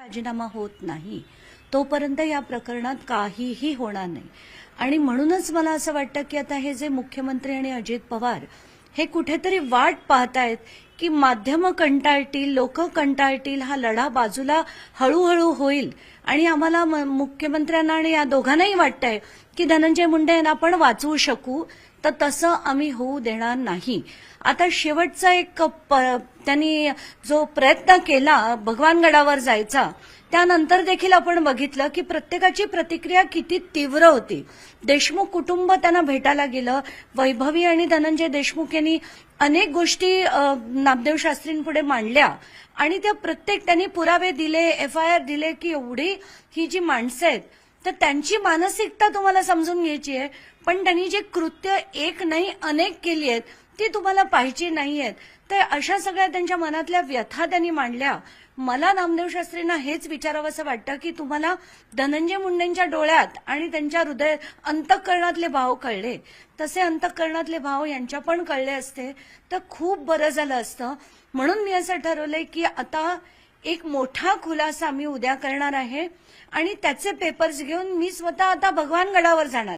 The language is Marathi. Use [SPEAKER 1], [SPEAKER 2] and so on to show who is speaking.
[SPEAKER 1] राजीनामा होत नाही तोपर्यंत या प्रकरणात काहीही होणार नाही. आणि म्हणूनच मला असं वाटतं की आता हे जे मुख्यमंत्री आणि अजित पवार हे कुठेतरी वाट पाहतायत की माध्यमं कंटाळतील, लोक कंटाळतील, हा लढा बाजूला हळूहळू होईल आणि आम्हाला मुख्यमंत्र्यांना आणि या दोघांनाही वाटतंय की धनंजय मुंडे यांना आपण वाचवू शकू, तर तसं आम्ही होऊ देणार नाही. आता शेवटचा एक त्यांनी जो प्रयत्न केला भगवानगडावर जायचा, त्यानंतर देखील आपण बघितलं की प्रत्येकाची प्रतिक्रिया किती तीव्र होती. देशमुख कुटुंब त्यांना भेटायला गेलं. वैभवी आणि धनंजय देशमुख यांनी अनेक गोष्टी नामदेव शास्त्रींपुढे मांडल्या आणि त्या प्रत्येक त्यांनी पुरावे दिले, FIR दिले की एवढी ही जी माणसं आहेत तर त्यांची मानसिकता तुम्हाला समजून घ्यायची आहे. पण त्यांनी जे कृत्य एक नाही अनेक केली आहेत ती तुम्हाला पाहिजे नाहीयेत. तर अशा सगळ्या त्यांच्या मनातल्या व्यथा त्यांनी मांडल्या. मला नामदेव शास्त्रींना हेच विचारावंसं वाटतं की तुम्हाला धनंजय मुंडेंच्या डोळ्यात आणि त्यांच्या हृदय अंतःकरणातले भाव कळले, तसे अंतःकरणातले भाव यांच्या पण कळले असते तर खूप बरं झालं असतं. म्हणून मी असं ठरवलंय की आता एक मोठा खुलासा मी उद्या करणार आहे आणि त्याचे पेपर्स घेऊन मी स्वतः आता भगवानगडावर जाणार.